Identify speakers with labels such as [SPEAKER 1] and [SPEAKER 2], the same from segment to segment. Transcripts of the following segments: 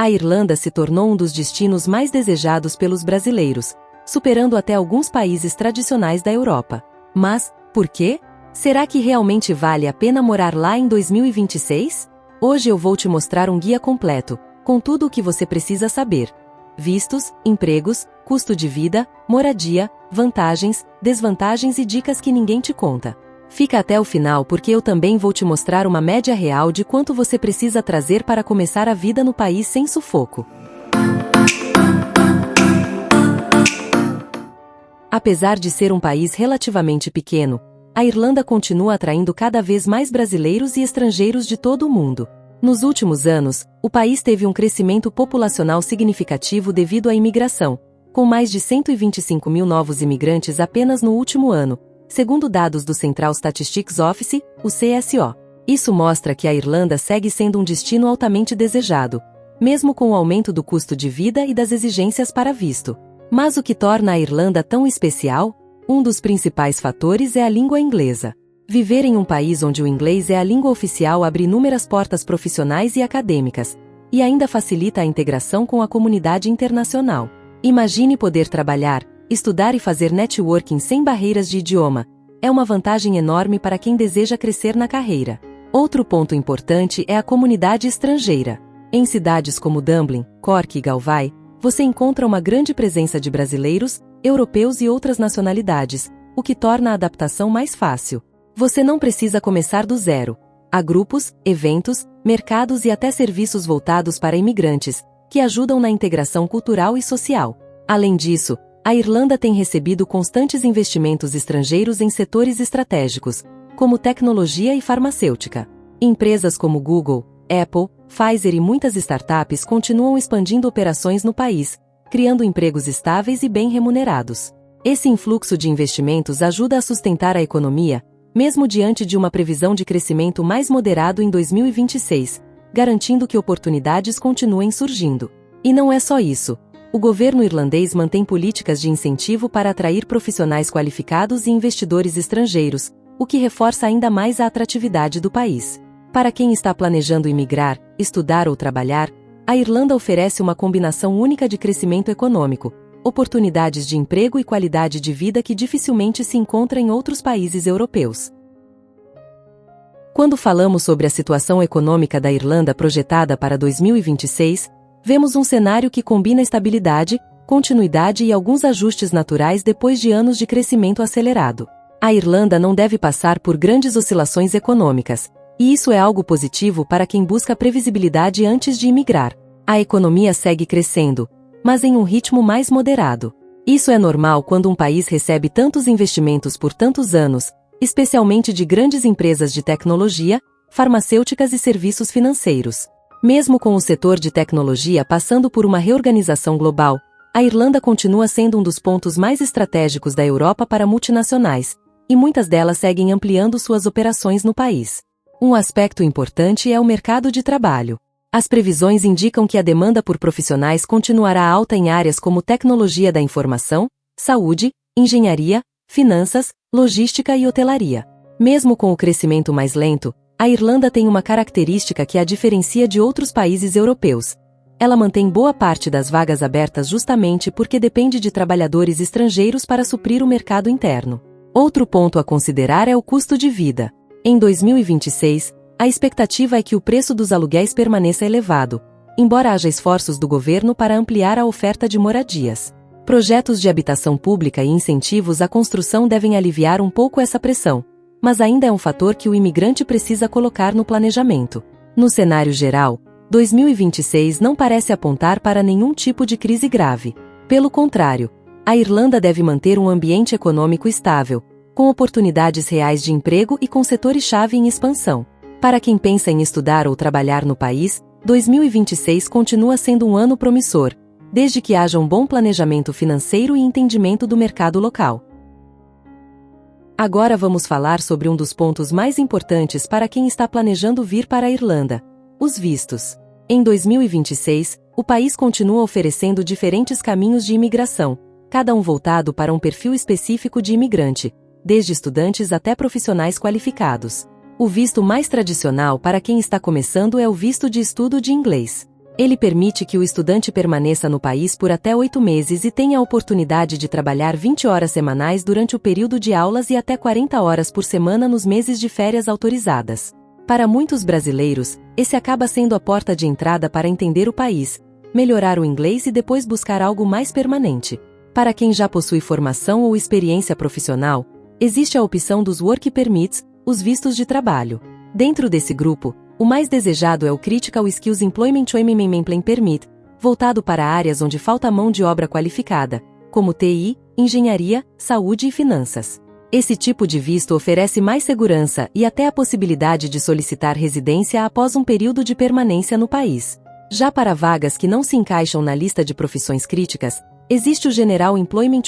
[SPEAKER 1] A Irlanda se tornou um dos destinos mais desejados pelos brasileiros, superando até alguns países tradicionais da Europa. Mas, por quê? Será que realmente vale a pena morar lá em 2026? Hoje eu vou te mostrar um guia completo, com tudo o que você precisa saber. Vistos, empregos, custo de vida, moradia, vantagens, desvantagens e dicas que ninguém te conta. Fica até o final porque eu também vou te mostrar uma média real de quanto você precisa trazer para começar a vida no país sem sufoco. Apesar de ser um país relativamente pequeno, a Irlanda continua atraindo cada vez mais brasileiros e estrangeiros de todo o mundo. Nos últimos anos, o país teve um crescimento populacional significativo devido à imigração, com mais de 125 mil novos imigrantes apenas no último ano, segundo dados do Central Statistics Office, o CSO. Isso mostra que a Irlanda segue sendo um destino altamente desejado, mesmo com o aumento do custo de vida e das exigências para visto. Mas o que torna a Irlanda tão especial? Um dos principais fatores é a língua inglesa. Viver em um país onde o inglês é a língua oficial abre inúmeras portas profissionais e acadêmicas, e ainda facilita a integração com a comunidade internacional. Imagine poder trabalhar, estudar e fazer networking sem barreiras de idioma. É uma vantagem enorme para quem deseja crescer na carreira. Outro ponto importante é a comunidade estrangeira. Em cidades como Dublin, Cork e Galway, você encontra uma grande presença de brasileiros, europeus e outras nacionalidades, o que torna a adaptação mais fácil. Você não precisa começar do zero. Há grupos, eventos, mercados e até serviços voltados para imigrantes, que ajudam na integração cultural e social. Além disso, a Irlanda tem recebido constantes investimentos estrangeiros em setores estratégicos, como tecnologia e farmacêutica. Empresas como Google, Apple, Pfizer e muitas startups continuam expandindo operações no país, criando empregos estáveis e bem remunerados. Esse influxo de investimentos ajuda a sustentar a economia, mesmo diante de uma previsão de crescimento mais moderado em 2026, garantindo que oportunidades continuem surgindo. E não é só isso. O governo irlandês mantém políticas de incentivo para atrair profissionais qualificados e investidores estrangeiros, o que reforça ainda mais a atratividade do país. Para quem está planejando imigrar, estudar ou trabalhar, a Irlanda oferece uma combinação única de crescimento econômico, oportunidades de emprego e qualidade de vida que dificilmente se encontra em outros países europeus. Quando falamos sobre a situação econômica da Irlanda projetada para 2026, vemos um cenário que combina estabilidade, continuidade e alguns ajustes naturais depois de anos de crescimento acelerado. A Irlanda não deve passar por grandes oscilações econômicas, e isso é algo positivo para quem busca previsibilidade antes de imigrar. A economia segue crescendo, mas em um ritmo mais moderado. Isso é normal quando um país recebe tantos investimentos por tantos anos, especialmente de grandes empresas de tecnologia, farmacêuticas e serviços financeiros. Mesmo com o setor de tecnologia passando por uma reorganização global, a Irlanda continua sendo um dos pontos mais estratégicos da Europa para multinacionais, e muitas delas seguem ampliando suas operações no país. Um aspecto importante é o mercado de trabalho. As previsões indicam que a demanda por profissionais continuará alta em áreas como tecnologia da informação, saúde, engenharia, finanças, logística e hotelaria. Mesmo com o crescimento mais lento, a Irlanda tem uma característica que a diferencia de outros países europeus. Ela mantém boa parte das vagas abertas justamente porque depende de trabalhadores estrangeiros para suprir o mercado interno. Outro ponto a considerar é o custo de vida. Em 2026, a expectativa é que o preço dos aluguéis permaneça elevado, embora haja esforços do governo para ampliar a oferta de moradias. Projetos de habitação pública e incentivos à construção devem aliviar um pouco essa pressão, mas ainda é um fator que o imigrante precisa colocar no planejamento. No cenário geral, 2026 não parece apontar para nenhum tipo de crise grave. Pelo contrário, a Irlanda deve manter um ambiente econômico estável, com oportunidades reais de emprego e com setores-chave em expansão. Para quem pensa em estudar ou trabalhar no país, 2026 continua sendo um ano promissor, desde que haja um bom planejamento financeiro e entendimento do mercado local. Agora vamos falar sobre um dos pontos mais importantes para quem está planejando vir para a Irlanda: os vistos. Em 2026, o país continua oferecendo diferentes caminhos de imigração, cada um voltado para um perfil específico de imigrante, desde estudantes até profissionais qualificados. O visto mais tradicional para quem está começando é o visto de estudo de inglês. Ele permite que o estudante permaneça no país por até 8 meses e tenha a oportunidade de trabalhar 20 horas semanais durante o período de aulas e até 40 horas por semana nos meses de férias autorizadas. Para muitos brasileiros, esse acaba sendo a porta de entrada para entender o país, melhorar o inglês e depois buscar algo mais permanente. Para quem já possui formação ou experiência profissional, existe a opção dos Work Permits, os vistos de trabalho. Dentro desse grupo, o mais desejado é o Critical Skills Employment Permit, voltado para áreas onde falta mão de obra qualificada, como TI, engenharia, saúde e finanças. Esse tipo de visto oferece mais segurança e até a possibilidade de solicitar residência após um período de permanência no país. Já para vagas que não se encaixam na lista de profissões críticas, existe o General Employment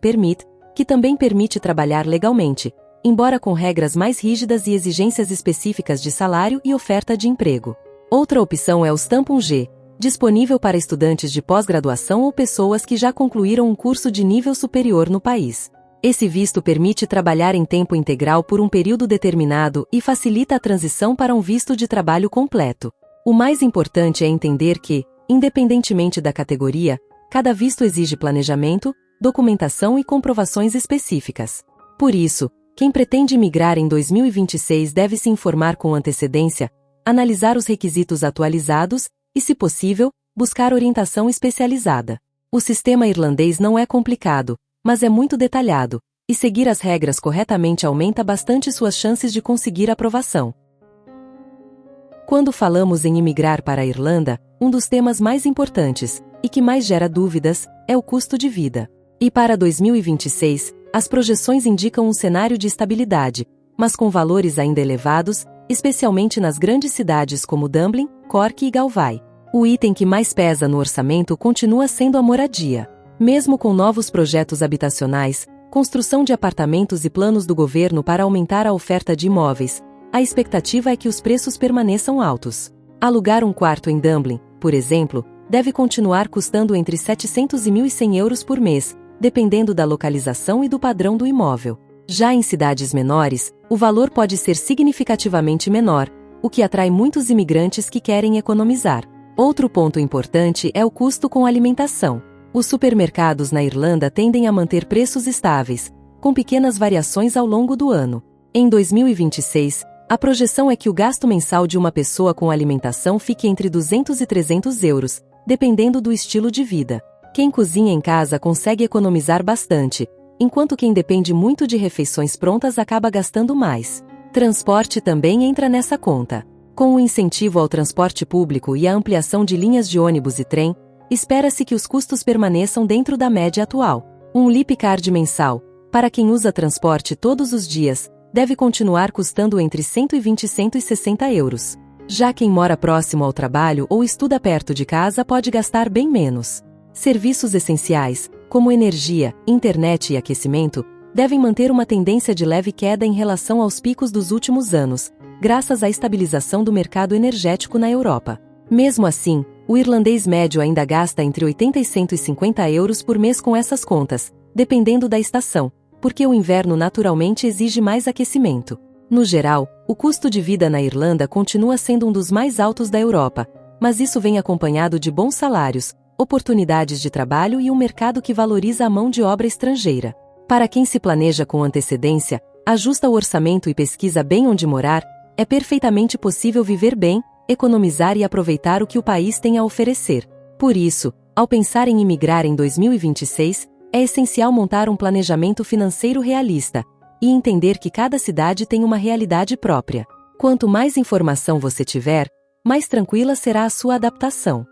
[SPEAKER 1] Permit, que também permite trabalhar legalmente, embora com regras mais rígidas e exigências específicas de salário e oferta de emprego. Outra opção é o Stamp 1G, disponível para estudantes de pós-graduação ou pessoas que já concluíram um curso de nível superior no país. Esse visto permite trabalhar em tempo integral por um período determinado e facilita a transição para um visto de trabalho completo. O mais importante é entender que, independentemente da categoria, cada visto exige planejamento, documentação e comprovações específicas. Por isso, quem pretende migrar em 2026 deve se informar com antecedência, analisar os requisitos atualizados e, se possível, buscar orientação especializada. O sistema irlandês não é complicado, mas é muito detalhado, e seguir as regras corretamente aumenta bastante suas chances de conseguir aprovação. Quando falamos em imigrar para a Irlanda, um dos temas mais importantes, e que mais gera dúvidas, é o custo de vida. E para 2026, as projeções indicam um cenário de estabilidade, mas com valores ainda elevados, especialmente nas grandes cidades como Dublin, Cork e Galway. O item que mais pesa no orçamento continua sendo a moradia. Mesmo com novos projetos habitacionais, construção de apartamentos e planos do governo para aumentar a oferta de imóveis, a expectativa é que os preços permaneçam altos. Alugar um quarto em Dublin, por exemplo, deve continuar custando entre 700 e 1.100 euros por mês, dependendo da localização e do padrão do imóvel. Já em cidades menores, o valor pode ser significativamente menor, o que atrai muitos imigrantes que querem economizar. Outro ponto importante é o custo com alimentação. Os supermercados na Irlanda tendem a manter preços estáveis, com pequenas variações ao longo do ano. Em 2026, a projeção é que o gasto mensal de uma pessoa com alimentação fique entre 200 e 300 euros, dependendo do estilo de vida. Quem cozinha em casa consegue economizar bastante, enquanto quem depende muito de refeições prontas acaba gastando mais. Transporte também entra nessa conta. Com o incentivo ao transporte público e a ampliação de linhas de ônibus e trem, espera-se que os custos permaneçam dentro da média atual. Um Leap Card mensal, para quem usa transporte todos os dias, deve continuar custando entre 120 e 160 euros. Já quem mora próximo ao trabalho ou estuda perto de casa pode gastar bem menos. Serviços essenciais, como energia, internet e aquecimento, devem manter uma tendência de leve queda em relação aos picos dos últimos anos, graças à estabilização do mercado energético na Europa. Mesmo assim, o irlandês médio ainda gasta entre 80 e 150 euros por mês com essas contas, dependendo da estação, porque o inverno naturalmente exige mais aquecimento. No geral, o custo de vida na Irlanda continua sendo um dos mais altos da Europa, mas isso vem acompanhado de bons salários, oportunidades de trabalho e um mercado que valoriza a mão de obra estrangeira. Para quem se planeja com antecedência, ajusta o orçamento e pesquisa bem onde morar, é perfeitamente possível viver bem, economizar e aproveitar o que o país tem a oferecer. Por isso, ao pensar em imigrar em 2026, é essencial montar um planejamento financeiro realista e entender que cada cidade tem uma realidade própria. Quanto mais informação você tiver, mais tranquila será a sua adaptação.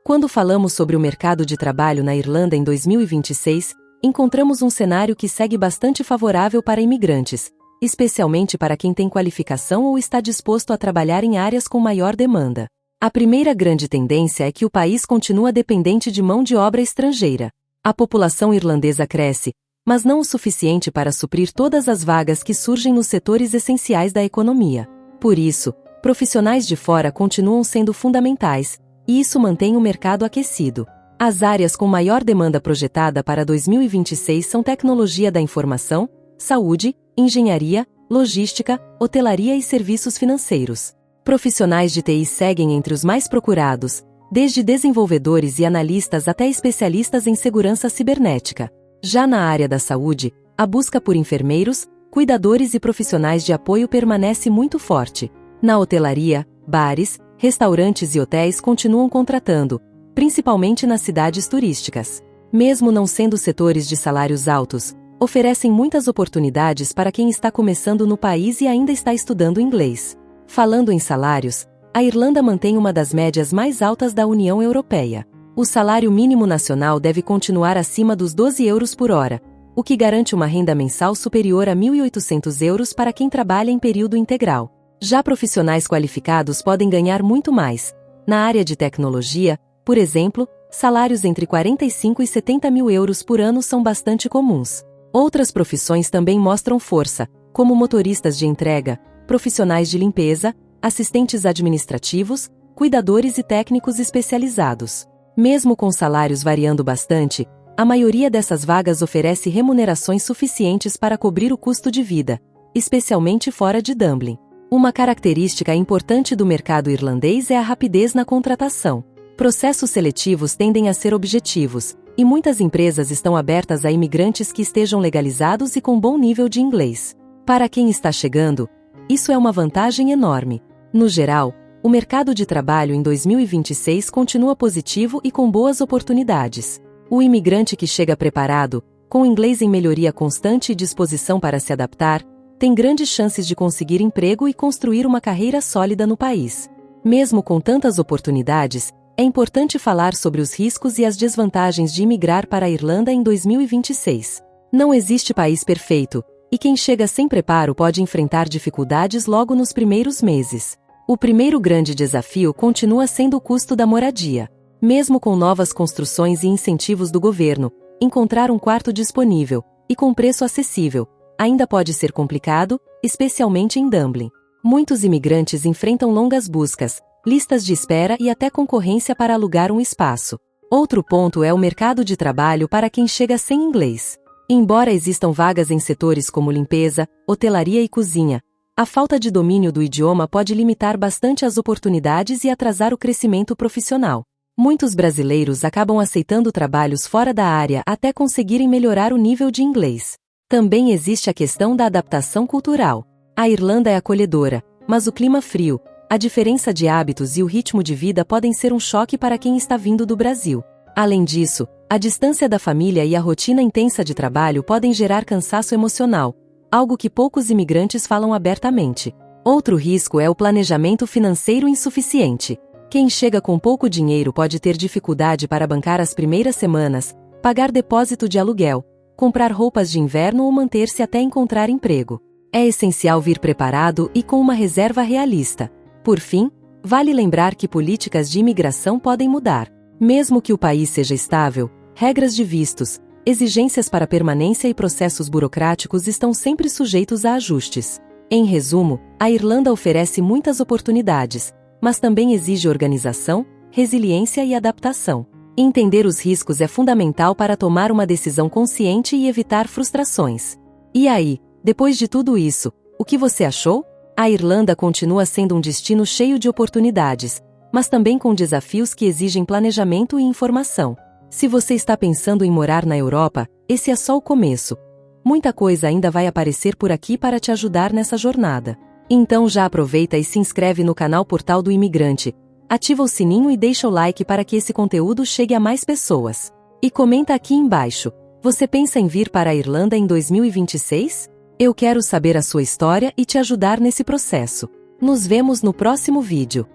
[SPEAKER 1] Quando falamos sobre o mercado de trabalho na Irlanda em 2026, encontramos um cenário que segue bastante favorável para imigrantes, especialmente para quem tem qualificação ou está disposto a trabalhar em áreas com maior demanda. A primeira grande tendência é que o país continua dependente de mão de obra estrangeira. A população irlandesa cresce, mas não o suficiente para suprir todas as vagas que surgem nos setores essenciais da economia. Por isso, profissionais de fora continuam sendo fundamentais, e isso mantém o mercado aquecido. As áreas com maior demanda projetada para 2026 são tecnologia da informação, saúde, engenharia, logística, hotelaria e serviços financeiros. Profissionais de TI seguem entre os mais procurados, desde desenvolvedores e analistas até especialistas em segurança cibernética. Já na área da saúde, a busca por enfermeiros, cuidadores e profissionais de apoio permanece muito forte. Na hotelaria, bares, restaurantes e hotéis continuam contratando, principalmente nas cidades turísticas. Mesmo não sendo setores de salários altos, oferecem muitas oportunidades para quem está começando no país e ainda está estudando inglês. Falando em salários, a Irlanda mantém uma das médias mais altas da União Europeia. O salário mínimo nacional deve continuar acima dos 12 euros por hora, o que garante uma renda mensal superior a 1.800 euros para quem trabalha em período integral. Já profissionais qualificados podem ganhar muito mais. Na área de tecnologia, por exemplo, salários entre 45 e 70 mil euros por ano são bastante comuns. Outras profissões também mostram força, como motoristas de entrega, profissionais de limpeza, assistentes administrativos, cuidadores e técnicos especializados. Mesmo com salários variando bastante, a maioria dessas vagas oferece remunerações suficientes para cobrir o custo de vida, especialmente fora de Dublin. Uma característica importante do mercado irlandês é a rapidez na contratação. Processos seletivos tendem a ser objetivos, e muitas empresas estão abertas a imigrantes que estejam legalizados e com bom nível de inglês. Para quem está chegando, isso é uma vantagem enorme. No geral, o mercado de trabalho em 2026 continua positivo e com boas oportunidades. O imigrante que chega preparado, com inglês em melhoria constante e disposição para se adaptar, tem grandes chances de conseguir emprego e construir uma carreira sólida no país. Mesmo com tantas oportunidades, é importante falar sobre os riscos e as desvantagens de imigrar para a Irlanda em 2026. Não existe país perfeito, e quem chega sem preparo pode enfrentar dificuldades logo nos primeiros meses. O primeiro grande desafio continua sendo o custo da moradia. Mesmo com novas construções e incentivos do governo, encontrar um quarto disponível, e com preço acessível, ainda pode ser complicado, especialmente em Dublin. Muitos imigrantes enfrentam longas buscas, listas de espera e até concorrência para alugar um espaço. Outro ponto é o mercado de trabalho para quem chega sem inglês. Embora existam vagas em setores como limpeza, hotelaria e cozinha, a falta de domínio do idioma pode limitar bastante as oportunidades e atrasar o crescimento profissional. Muitos brasileiros acabam aceitando trabalhos fora da área até conseguirem melhorar o nível de inglês. Também existe a questão da adaptação cultural. A Irlanda é acolhedora, mas o clima frio, a diferença de hábitos e o ritmo de vida podem ser um choque para quem está vindo do Brasil. Além disso, a distância da família e a rotina intensa de trabalho podem gerar cansaço emocional, algo que poucos imigrantes falam abertamente. Outro risco é o planejamento financeiro insuficiente. Quem chega com pouco dinheiro pode ter dificuldade para bancar as primeiras semanas, pagar depósito de aluguel, comprar roupas de inverno ou manter-se até encontrar emprego. É essencial vir preparado e com uma reserva realista. Por fim, vale lembrar que políticas de imigração podem mudar. Mesmo que o país seja estável, regras de vistos, exigências para permanência e processos burocráticos estão sempre sujeitos a ajustes. Em resumo, a Irlanda oferece muitas oportunidades, mas também exige organização, resiliência e adaptação. Entender os riscos é fundamental para tomar uma decisão consciente e evitar frustrações. E aí, depois de tudo isso, o que você achou? A Irlanda continua sendo um destino cheio de oportunidades, mas também com desafios que exigem planejamento e informação. Se você está pensando em morar na Europa, esse é só o começo. Muita coisa ainda vai aparecer por aqui para te ajudar nessa jornada. Então já aproveita e se inscreve no canal Portal do Imigrante, ativa o sininho e deixa o like para que esse conteúdo chegue a mais pessoas. E comenta aqui embaixo, você pensa em vir para a Irlanda em 2026? Eu quero saber a sua história e te ajudar nesse processo. Nos vemos no próximo vídeo.